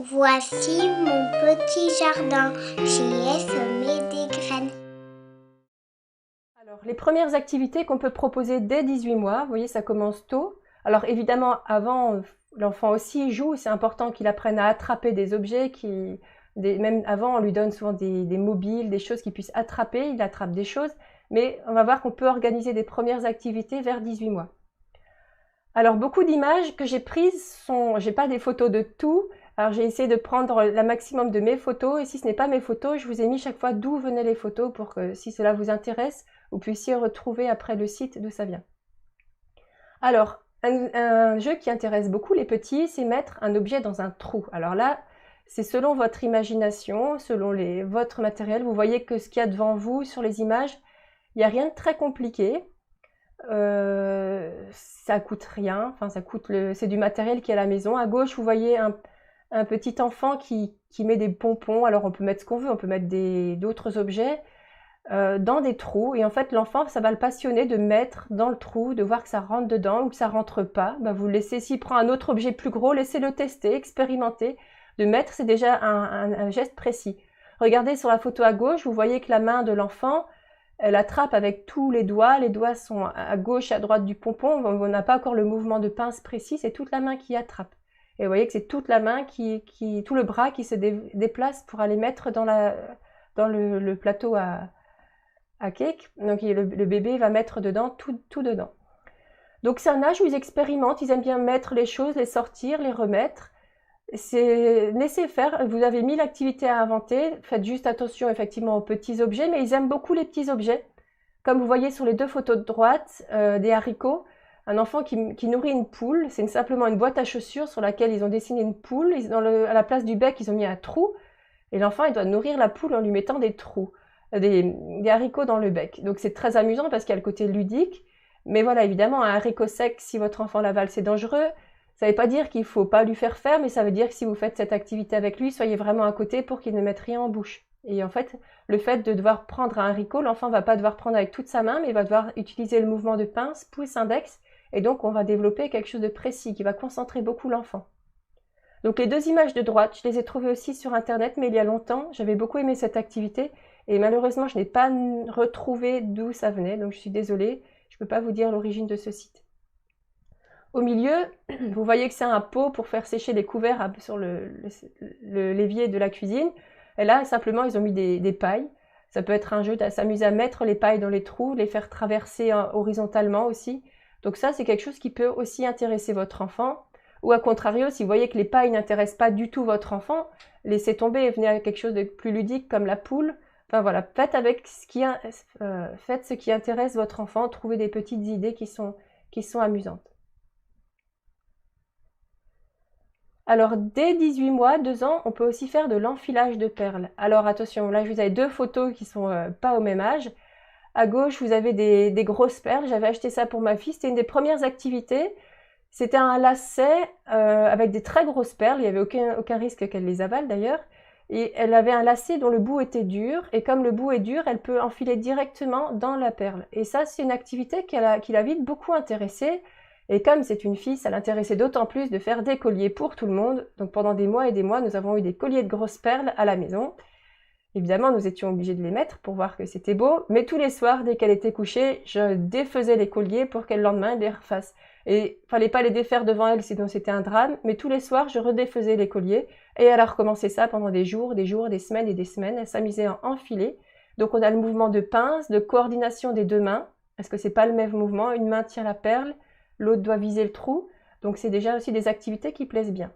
Voici mon petit jardin, j'y ai semé des graines. Alors, les premières activités qu'on peut proposer dès 18 mois, vous voyez, ça commence tôt. Alors évidemment, avant, l'enfant aussi joue, c'est important qu'il apprenne à attraper des objets, même avant, on lui donne souvent des mobiles, des choses qu'il puisse attraper, il attrape des choses, mais on va voir qu'on peut organiser des premières activités vers 18 mois. Alors beaucoup d'images que j'ai prises j'ai pas des photos de tout, alors j'ai essayé de prendre la maximum de mes photos, et si ce n'est pas mes photos, je vous ai mis chaque fois d'où venaient les photos pour que si cela vous intéresse, vous puissiez retrouver après le site d'où ça vient. Alors, un jeu qui intéresse beaucoup les petits, c'est mettre un objet dans un trou. Alors là, c'est selon votre imagination, selon votre matériel. Vous voyez que ce qu'il y a devant vous sur les images, il n'y a rien de très compliqué. Ça coûte rien, enfin c'est du matériel qui est à la maison. À gauche, vous voyez un petit enfant qui met des pompons. Alors on peut mettre ce qu'on veut, on peut mettre d'autres objets dans des trous, et en fait l'enfant, ça va le passionner de mettre dans le trou, de voir que ça rentre dedans ou que ça rentre pas. Vous le laissez, s'il prend un autre objet plus gros, laissez-le tester, expérimenter. De mettre, c'est déjà un geste précis. Regardez sur la photo à gauche, vous voyez que la main de l'enfant, elle attrape avec tous les doigts sont à gauche et à droite du pompon, on n'a pas encore le mouvement de pince précis, c'est toute la main qui attrape. Et vous voyez que c'est toute la main tout le bras qui se déplace pour aller mettre dans le plateau à cake. Donc le bébé va mettre dedans, tout dedans. Donc c'est un âge où ils expérimentent, ils aiment bien mettre les choses, les sortir, les remettre. Laissez faire, vous avez 1000 activités à inventer, faites juste attention effectivement aux petits objets, mais ils aiment beaucoup les petits objets. Comme vous voyez sur les deux photos de droite, des haricots, un enfant qui nourrit une poule, c'est simplement une boîte à chaussures sur laquelle ils ont dessiné une poule, à la place du bec ils ont mis un trou, et l'enfant il doit nourrir la poule en lui mettant des trous, des haricots dans le bec. Donc c'est très amusant parce qu'il y a le côté ludique, mais voilà, évidemment un haricot sec, si votre enfant l'avale, c'est dangereux. Ça ne veut pas dire qu'il ne faut pas lui faire faire, mais ça veut dire que si vous faites cette activité avec lui, soyez vraiment à côté pour qu'il ne mette rien en bouche. Et en fait, le fait de devoir prendre un haricot, l'enfant ne va pas devoir prendre avec toute sa main, mais il va devoir utiliser le mouvement de pince, pouce, index, et donc on va développer quelque chose de précis qui va concentrer beaucoup l'enfant. Donc les deux images de droite, je les ai trouvées aussi sur internet, mais il y a longtemps, j'avais beaucoup aimé cette activité, et malheureusement je n'ai pas retrouvé d'où ça venait, donc je suis désolée, je ne peux pas vous dire l'origine de ce site. Au milieu, vous voyez que c'est un pot pour faire sécher les couverts sur l'évier de la cuisine. Et là, simplement, ils ont mis des pailles. Ça peut être un jeu de s'amuser à mettre les pailles dans les trous, les faire traverser horizontalement aussi. Donc ça, c'est quelque chose qui peut aussi intéresser votre enfant. Ou à contrario, si vous voyez que les pailles n'intéressent pas du tout votre enfant, laissez tomber et venez à quelque chose de plus ludique comme la poule. Enfin voilà, faites ce qui intéresse votre enfant, trouvez des petites idées qui sont amusantes. Alors, dès 18 mois, 2 ans, on peut aussi faire de l'enfilage de perles. Alors, attention, là, je vous avais deux photos qui sont pas au même âge. À gauche, vous avez des grosses perles. J'avais acheté ça pour ma fille. C'était une des premières activités. C'était un lacet avec des très grosses perles. Il n'y avait aucun risque qu'elle les avale, d'ailleurs. Et elle avait un lacet dont le bout était dur. Et comme le bout est dur, elle peut enfiler directement dans la perle. Et ça, c'est une activité qui l'a vite beaucoup intéressée. Et comme c'est une fille, ça l'intéressait d'autant plus de faire des colliers pour tout le monde. Donc pendant des mois et des mois, nous avons eu des colliers de grosses perles à la maison. Évidemment, nous étions obligés de les mettre pour voir que c'était beau. Mais tous les soirs, dès qu'elle était couchée, je défaisais les colliers pour qu'elle le lendemain les refasse. Et fallait pas les défaire devant elle, sinon c'était un drame. Mais tous les soirs, je redéfaisais les colliers. Et elle a recommencé ça pendant des jours, des semaines et des semaines. Elle s'amusait à enfiler. Donc on a le mouvement de pince, de coordination des deux mains. Parce que c'est pas le même mouvement. Une main tient la perle, l'autre doit viser le trou. Donc c'est déjà aussi des activités qui plaisent bien.